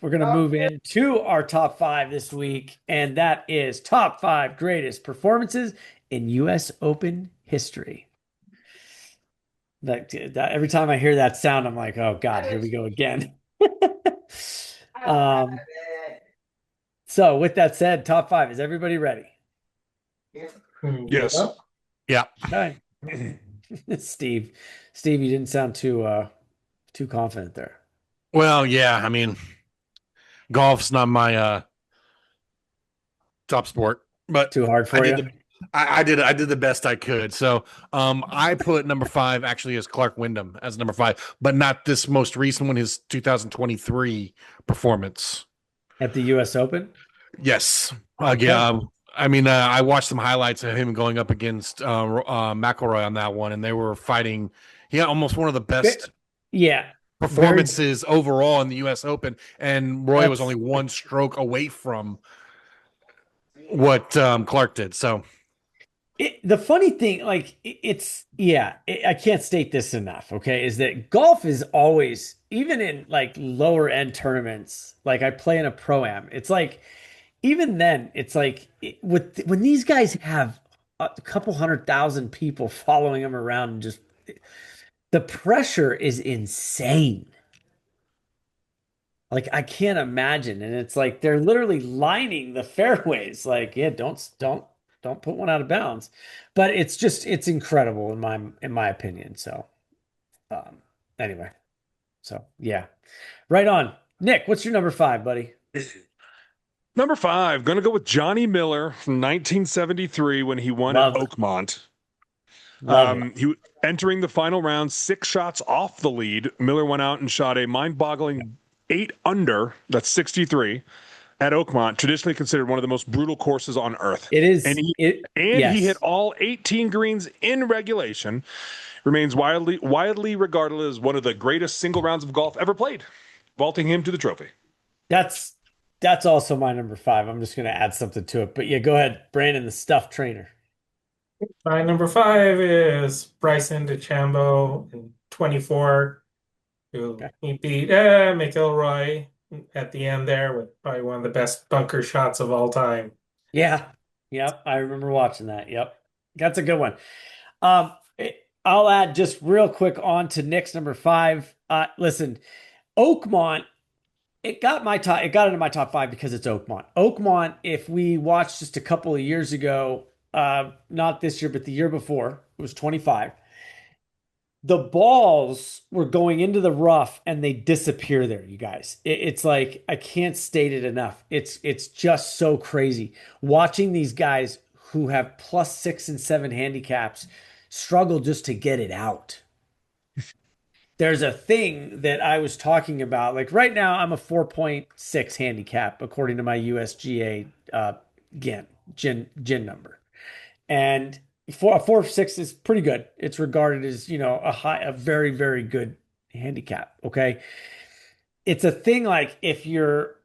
We're going to move into our top five this week, and that is top five greatest performances in U.S. Open history. Every time I hear that sound, I'm like, oh God, here we go again. um, so with that said, top five, is everybody ready? Yes. Yep. Yeah. Okay. Steve, Steve, you didn't sound too confident there. Well, yeah. I mean, golf's not my top sport, but Too hard I for did you? the I did the best I could. So I put number five actually as Clark Wyndham as number five, but not this most recent one, his 2023 performance. At the U.S. Open? Yes. Okay. I mean, I watched some highlights of him going up against McElroy on that one, and they were fighting. He had almost one of the Ve- best Yeah, very. performances overall in the U.S. Open, and Roy was only That's one stroke away from what Clark did. So the funny thing. Like I can't state this enough. Okay, is that golf is always, even in like lower end tournaments. Like I play in a pro am. It's like even then, it's like with when these guys have a couple 100,000 people following them around, and just the pressure is insane. Like I can't imagine. And it's like they're literally lining the fairways. Like, yeah, don't put one out of bounds. But it's incredible in my opinion. So um anyway, so yeah. Right on. Nick, what's your number five, buddy? Number five, going to go with Johnny Miller from 1973 when he won at Love it. Oakmont. Love it. He entering the final round, 6 shots off the lead. Miller went out and shot a mind-boggling 8 under. That's 63 at Oakmont, traditionally considered one of the most brutal courses on earth. It And is he it and he hit yes. all 18 greens in regulation. Remains widely regarded as one of the greatest single rounds of golf ever played, vaulting him to the trophy. That's that's also my number five. I'm just gonna add something to it. But yeah, go ahead. Brandon, the stuff trainer. My number five is Bryson DeChambeau in 24, who Okay. he beat McIlroy at the end there with probably one of the best bunker shots of all time. Yeah. Yep. I remember watching that. Yep. That's a good one. I'll add just real quick on to Nick's number five. Listen, Oakmont, it got into my top five because it's Oakmont. Oakmont, if we watched just a couple of years ago, not this year, but the year before, it was 25. The balls were going into the rough and they disappear there, you guys. It's like I can't state it enough. It's just so crazy watching these guys who have plus 6 and 7 handicaps struggle just to get it out. There's a thing that I was talking about. Like right now, I'm a 4.6 handicap according to my USGA GIN GIN number. And a 4.6 is pretty good. It's regarded as, a very, very good handicap. Okay. It's a thing like if you're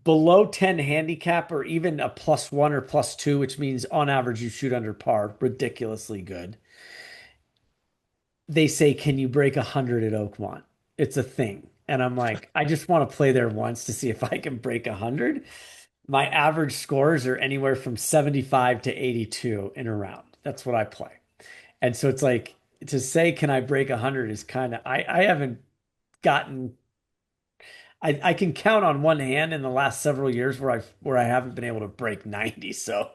below 10 handicap or even a plus one or plus two, which means on average you shoot under par, ridiculously good. They say, can you break 100 at Oakmont? It's a thing. And I'm like, I just want to play there once to see if I can break 100. My average scores are anywhere from 75 to 82 in a round. That's what I play. And so it's like to say, can I break 100 is kind of, I haven't gotten, I can count on one hand in the last several years where I haven't been able to break 90. So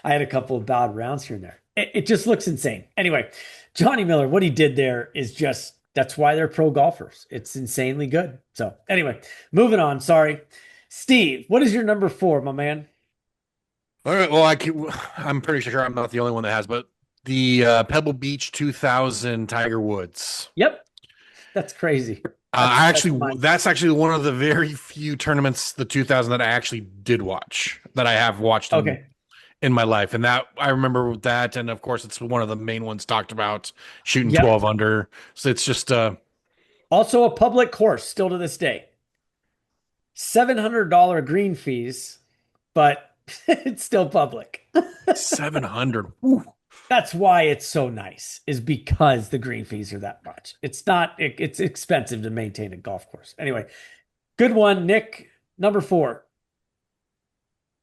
I had a couple of bad rounds here and there. It just looks insane. Anyway, Johnny Miller, what he did there is just, that's why they're pro golfers. It's insanely good. So anyway, moving on. Sorry. Steve, what is your number four, my man? all right, well, I'm pretty sure I'm not the only one that has, but the Pebble Beach 2000 Tiger Woods. Yep. That's crazy. That's mine. That's actually one of the very few tournaments, the 2000, that I actually did watch, that I have watched Okay. in my life, and that I remember that, and of course, it's one of the main ones talked about, shooting Yep. 12 under. So it's just Also a public course still to this day. $700 green fees, but it's still public. 700. That's why it's so nice, is because the green fees are that much. It's not, it's expensive to maintain a golf course. Anyway, Good one, Nick. Number 4.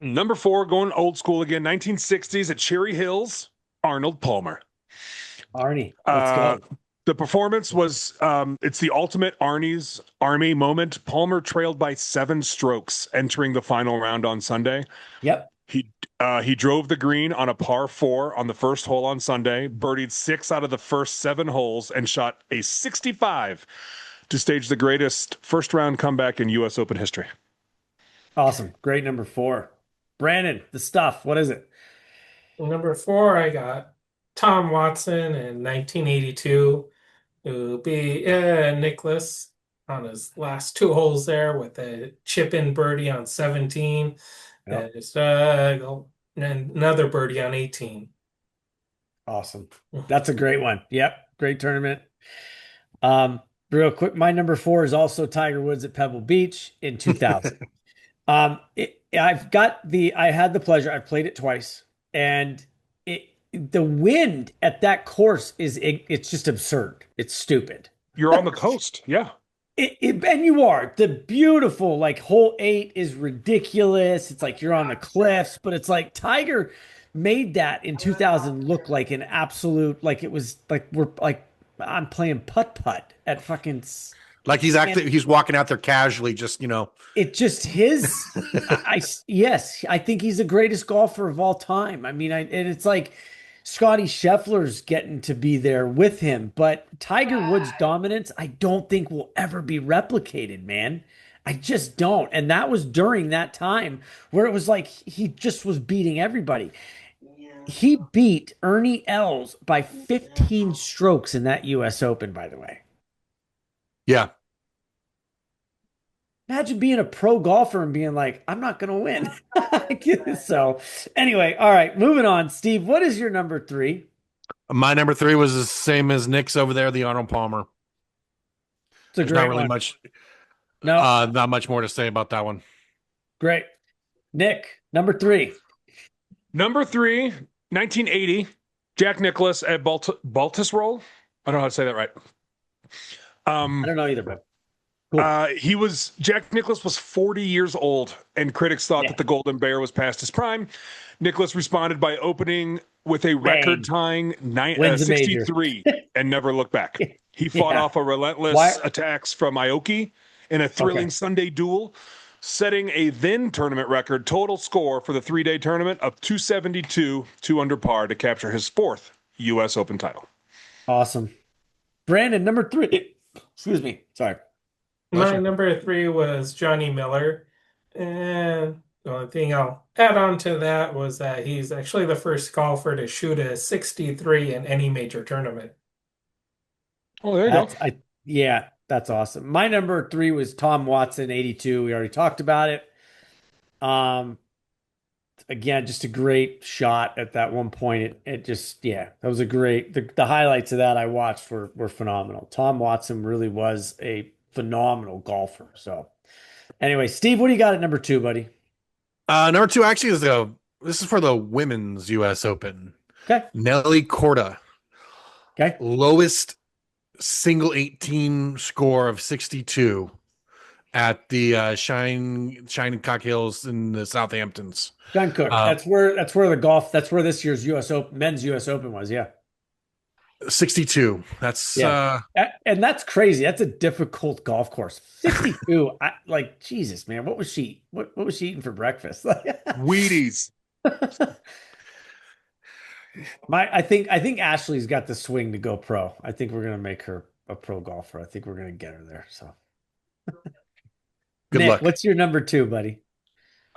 Number 4, going old school again, 1960s at Cherry Hills, Arnold Palmer. Arnie, let's go. The performance was it's the ultimate Arnie's Army moment. Palmer trailed by 7 strokes entering the final round on Sunday. Yep. He drove the green on a par 4 on the first hole on Sunday, birdied 6 out of the first 7 holes, and shot a 65 to stage the greatest first round comeback in U.S. Open history. Awesome. Great number 4. Brandon, the stuff. What is it? Number 4, I got Tom Watson in 1982. It will be Nicholas on his last 2 holes there with a chip-in birdie on 17. Yep. And another birdie on 18. Awesome. That's a great one. Yep. Great tournament. Real quick, my number 4 is also Tiger Woods at Pebble Beach in 2000. I had the pleasure, I've played it twice, and the wind at that course it's just absurd. It's stupid. You're on the coast. Yeah. And you are. The beautiful, like, hole 8 is ridiculous. It's like you're on the cliffs, but it's like Tiger made that in 2000 look like an absolute, like it was like I'm playing putt-putt at fucking. Like he's walking out there casually, just, It just yes, I think he's the greatest golfer of all time. I mean, and it's like Scotty Scheffler's getting to be there with him, but Tiger Woods' dominance, I don't think will ever be replicated, man. I just don't. And that was during that time where it was like he just was beating everybody. He beat Ernie Els by 15 strokes in that U.S. Open, by the way. yeah. Imagine being a pro golfer and being like, I'm not going to win. So anyway, all right, moving on. Steve, what is your number 3? My number 3 was the same as Nick's over there, the Arnold Palmer. It's a There's great not really one. much. No, not much more to say about that one. great. Nick, number 3. Number 3, 1980, Jack Nicklaus at Baltusrol. I don't know how to say that right. I don't know either, but cool. Jack Nicklaus was 40 years old, and critics thought that the Golden Bear was past his prime. Nicklaus responded by opening with a record-tying 63 and never looked back. He fought off a relentless attacks from Aoki in a thrilling Sunday duel, setting a then tournament record total score for the 3-day tournament of 272, 2 under par, to capture his 4th U.S. Open title. Awesome. Brandon, number 3. Excuse me. Sorry. My number 3 was Johnny Miller. And the only thing I'll add on to that was that he's actually the first golfer to shoot a 63 in any major tournament. Oh, there you go. Yeah, that's awesome. My number 3 was Tom Watson, 82. We already talked about it. Again, just a great shot at that one point. It just, that was a great, the highlights of that I watched were phenomenal. Tom Watson really was a phenomenal golfer. So anyway, Steve, what do you got at number 2, buddy? Number 2 actually is this is for the women's U.S. Open. Okay. Nelly Korda. Okay. Lowest single 18 score of 62 at the Shining Cock Hills in the Southamptons. John Cook. That's where this year's U.S. Open, men's U.S. Open was. Yeah. 62. That's and that's crazy. That's a difficult golf course. 62. Jesus, man. What was she eating for breakfast? Wheaties. I think Ashley's got the swing to go pro. I think we're gonna make her a pro golfer. I think we're gonna get her there. So good Nick, luck. What's your number 2, buddy?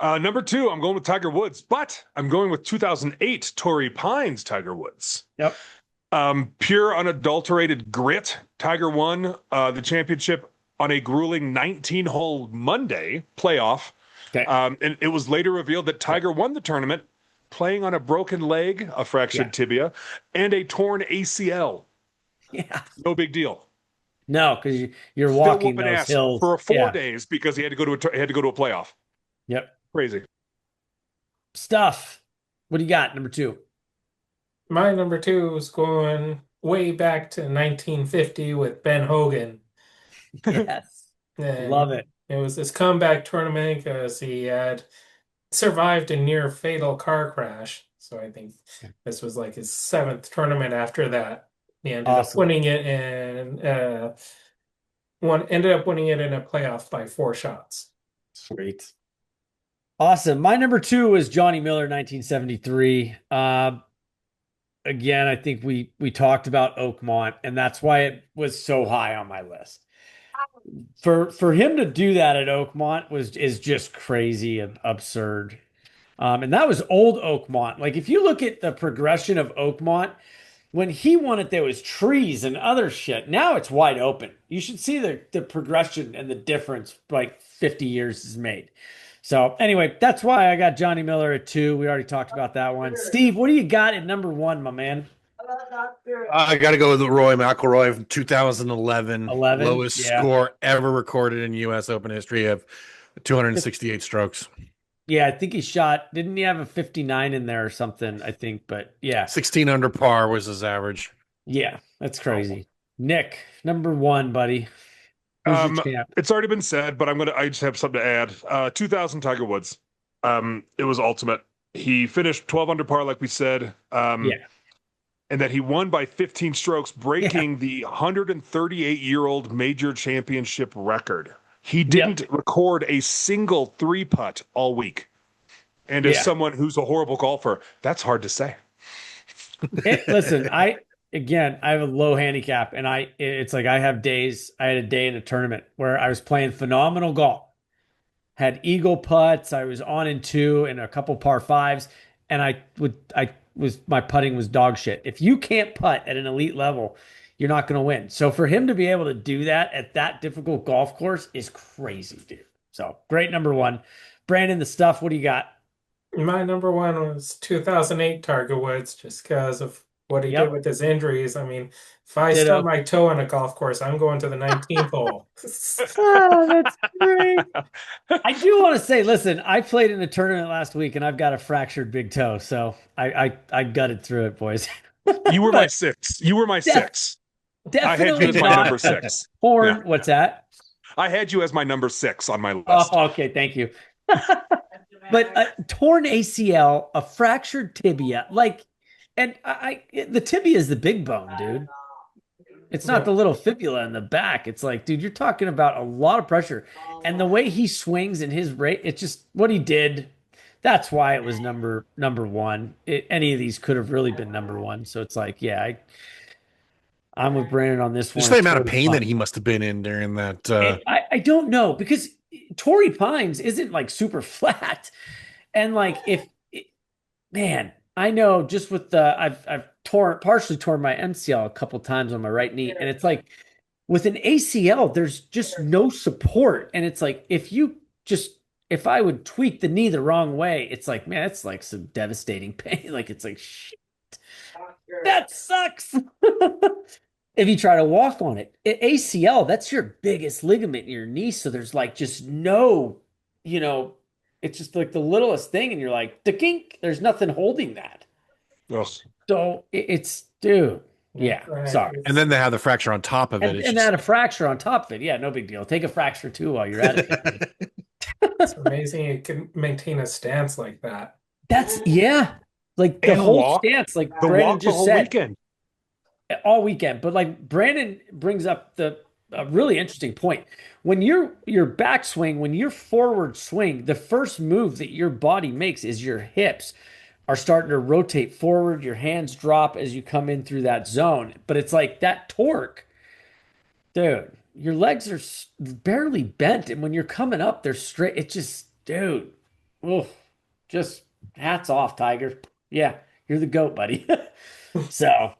Number 2, I'm going with Tiger Woods, but I'm going with 2008 Torrey Pines Tiger Woods. Yep. Pure unadulterated grit. Tiger won the championship on a grueling 19-hole Monday playoff. Okay. And it was later revealed that Tiger won the tournament playing on a broken leg, a fractured tibia, and a torn ACL. Yeah. No big deal. No, because you're walking those hills for 4 days because he had to go to a playoff. Yep. Crazy stuff. What do you got? Number 2. My number 2 is going way back to 1950 with Ben Hogan. Yes. Love it. It was his comeback tournament because he had survived a near fatal car crash. So I think this was like his seventh tournament after that. He ended up Awesome. winning it and ended up winning it in a playoff by 4 shots. Sweet. Awesome. My number 2 was Johnny Miller, 1973. Again, I think we talked about Oakmont, and that's why it was so high on my list. For him to do that at Oakmont is just crazy and absurd. And that was old Oakmont. Like if you look at the progression of Oakmont, when he won it, there was trees and other shit. Now it's wide open. You should see the progression and the difference like 50 years is made. So anyway, that's why I got Johnny Miller at 2. We already talked about that one. Steve, what do you got at number 1, my man? I got to go with Roy McIlroy from 2011, 11? lowest Yeah. score ever recorded in U.S. Open history of 268 strokes. Yeah, I think he shot, didn't he have a 59 in there or something? I think, but yeah. 16 under par was his average. Yeah, that's crazy. Nick, number 1, buddy. Who's your champ? It's already been said, but I just have something to add. 2000 Tiger Woods. It was ultimate. He finished 12 under par, like we said. Yeah. And that he won by 15 strokes, breaking the 138-year-old major championship record. He didn't record a single 3-putt all week. And as someone who's a horrible golfer, that's hard to say. Listen, I have a low handicap, and it's like I had a day in a tournament where I was playing phenomenal golf, had eagle putts, I was on in 2 and a couple par 5s, and my putting was dog shit. If you can't putt at an elite level, you're not going to win. So for him to be able to do that at that difficult golf course is crazy, dude. So great number 1. Brandon, the stuff, what do you got? My number 1 was 2008 Tiger Woods, just because of what he did with his injuries. I mean, if I stub my toe on a golf course, I'm going to the 19th hole. Oh, that's great. I do want to say, listen, I played in a tournament last week and I've got a fractured big toe, so I gutted through it, boys. You were my 6. You were my 6. Definitely I had you as my number 6. Horn, yeah. What's that? I had you as my number 6 on my list. Oh, okay, thank you. But a torn ACL, a fractured tibia, and the tibia is the big bone, dude. It's not the little fibula in the back. It's like, dude, you're talking about a lot of pressure. And the way he swings in his rate, it's just what he did. That's why it was number 1. Any of these could have really been number 1. So it's like, yeah, I'm with Brandon on this one. Just the amount of pain that he must have been in during that. I don't know, because Torrey Pines isn't like super flat. And like, man, I know just with I've partially torn my MCL a couple times on my right knee. And it's like with an ACL, there's just no support. And it's like, if I would tweak the knee the wrong way, it's like, man, it's like some devastating pain. Like, it's like, shit, that sucks. If you try to walk on it, ACL, that's your biggest ligament in your knee. So there's like just no, it's just like the littlest thing. And you're like, the there's nothing holding that. Yes. So it's, dude, yeah, Right. sorry. And then they have the fracture on top of it. And add a fracture on top of it. Yeah, no big deal. Take a fracture too while you're at it. It's amazing he can maintain a stance like that. That's, yeah. Like the whole stance, like Brandon just said. Weekend. All weekend. But like Brandon brings up a really interesting point. When your backswing, when your forward swing, the first move that your body makes is your hips are starting to rotate forward. Your hands drop as you come in through that zone. But it's like that torque, dude, your legs are barely bent. And when you're coming up, they're straight. It's just, dude, just hats off, Tiger. Yeah, you're the GOAT, buddy. So